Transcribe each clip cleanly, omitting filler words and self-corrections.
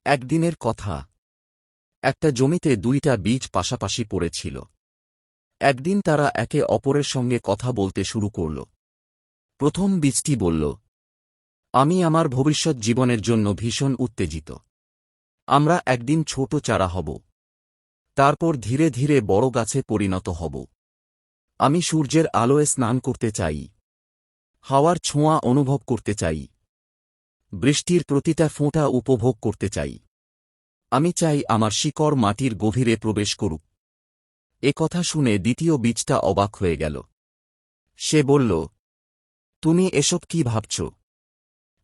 একদিনের কথা। একটা জমিতে দুইটা বীজ পাশাপাশি পড়েছিল। একদিন তারা একে অপরের সঙ্গে কথা বলতে শুরু করল। প্রথম বীজটি বলল, আমি আমার ভবিষ্যৎ জীবনের জন্য ভীষণ উত্তেজিত। আমরা একদিন ছোট চারা হব, তারপর ধীরে ধীরে বড় গাছে পরিণত হব। আমি সূর্যের আলোয় স্নান করতে চাই, হাওয়ার ছোঁয়া অনুভব করতে চাই, বৃষ্টির প্রতিটা ফোঁটা উপভোগ করতে চাই। আমি চাই আমার শিকড় মাটির গভীরে প্রবেশ করুক। এ কথা শুনে দ্বিতীয় বীজটা অবাক হয়ে গেল। সে বলল, তুমি এসব কি ভাবছ?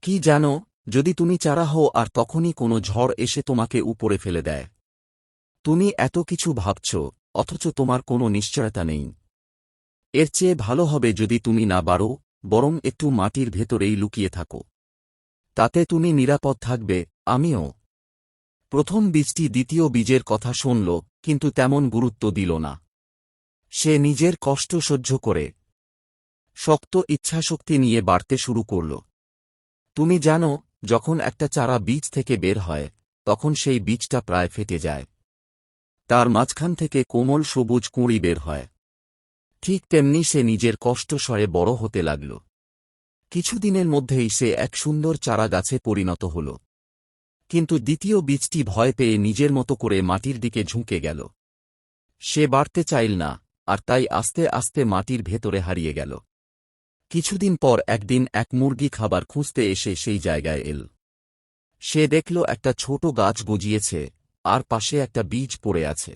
কি জানো, যদি তুমি চারা হও আর তখনই কোনো ঝড় এসে তোমাকে উপরে ফেলে দেয়? তুমি এত কিছু ভাবছ, অথচ তোমার কোনো নিশ্চয়তা নেই। এর চেয়ে ভালো হবে যদি তুমি না বাড়ো, বরং একটু মাটির ভেতরেই লুকিয়ে থাকো। তাতে তুমি নিরাপদ থাকবে, আমিও। প্রথম বীজটি দ্বিতীয় বীজের কথা শুনল, কিন্তু তেমন গুরুত্ব দিল না। সে নিজের কষ্ট সহ্য করে শক্ত ইচ্ছাশক্তি নিয়ে বাড়তে শুরু করল। তুমি জানো, যখন একটা চারা বীজ থেকে বের হয়, তখন সেই বীজটা প্রায় ফেটে যায়। তার মাঝখান থেকে কোমল সবুজ কুঁড়ি বের হয়। ঠিক তেমনি সে নিজের কষ্ট সয়ে বড় হতে লাগল। কিছুদিনের মধ্যেই সে এক সুন্দর চারা গাছে পরিণত হল। কিন্তু দ্বিতীয় বীজটি ভয় পেয়ে নিজের মতো করে মাটির দিকে ঝুঁকে গেল। সে বাড়তে চাইল না, আর তাই আস্তে আস্তে মাটির ভেতরে হারিয়ে গেল। কিছুদিন পর একদিন এক মুরগি খাবার খুঁজতে এসে সেই জায়গায় এল। সে দেখল একটা ছোট গাছ গজিয়েছে, আর পাশে একটা বীজ পড়ে আছে।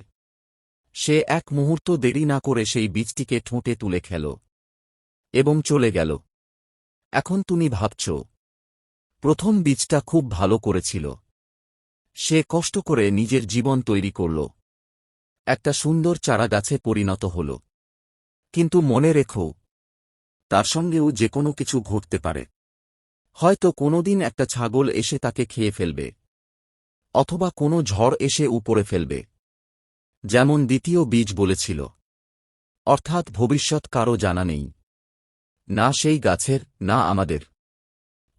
সে এক মুহূর্ত দেরি না করে সেই বীজটিকে ঠোঁটে তুলে খেল এবং চলে গেল। এখন তুমি ভাবছ, প্রথম বীজটা খুব ভালো করেছিল। সে কষ্ট করে নিজের জীবন তৈরি করল, একটা সুন্দর চারাগাছে পরিণত হল। কিন্তু মনে রেখো, তার সঙ্গেও যে কোনো কিছু ঘটতে পারে। হয়তো কোনোদিন একটা ছাগল এসে তাকে খেয়ে ফেলবে, অথবা কোনো ঝড় এসে উপরে ফেলবে, যেমন দ্বিতীয় বীজ বলেছিল। অর্থাৎ ভবিষ্যৎ কারও জানা নেই, না সেই গাছের, না আমাদের,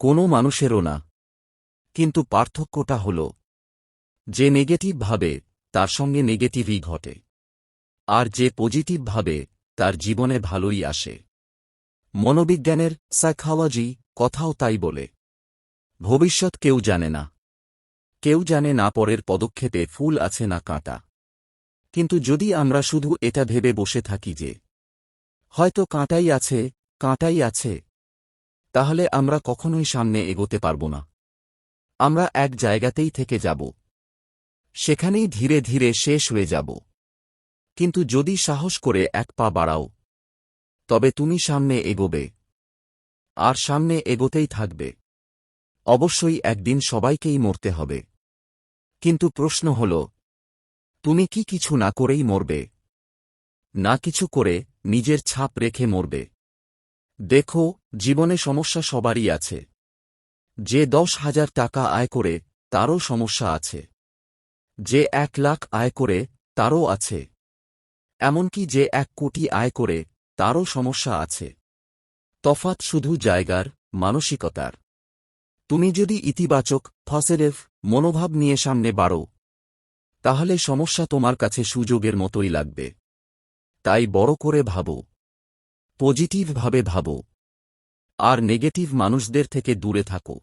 কোনো মানুষেরও না। কিন্তু পার্থক্যটা হল, যে নেগেটিভ ভাবে তার সঙ্গে নেগেটিভই ঘটে, আর যে পজিটিভ ভাবে তার জীবনে ভালোই আসে। মনোবিজ্ঞানের সাইকোলজি কথাও তাই বলে। ভবিষ্যৎ কেউ জানে না। কেউ জানে না পরের পদক্ষেপে ফুল আছে না কাঁটা। কিন্তু যদি আমরা শুধু এটা ভেবে বসে থাকি যে হয়তো কাঁটাই আছে, কাঁটাই আছে, তাহলে আমরা কখনোই সামনে এগোতে পারব না। আমরা এক জায়গাতেই থেকে যাব, সেখানেই ধীরে ধীরে শেষ হয়ে যাব। কিন্তু যদি সাহস করে এক পা বাড়াও, তবে তুমি সামনে এগোবে, আর সামনে এগোতেই থাকবে। অবশ্যই একদিন সবাইকেই মরতে হবে। কিন্তু প্রশ্ন হল, তুমি কি কিছু না করেই মরবে, না কিছু করে নিজের ছাপ রেখে মরবে? দেখো, জীবনে সমস্যা সবারই আছে। যে 10,000 টাকা আয় করে, তারও সমস্যা আছে। যে 1 লাখ আয় করে, তারও আছে। এমনকি যে 1 কোটি আয় করে, তারও সমস্যা আছে। তফাৎ শুধু জায়গার, মানসিকতার। তুমি যদি ইতিবাচক পজিটিভ মনোভাব নিয়ে সামনে বাড়ো, তাহলে সমস্যা তোমার কাছে সুযোগের মতোই লাগবে। তাই বড় করে ভাবো, পজিটিভ ভাবে ভাবো, আর নেগেটিভ মানুষদের থেকে দূরে থাকো।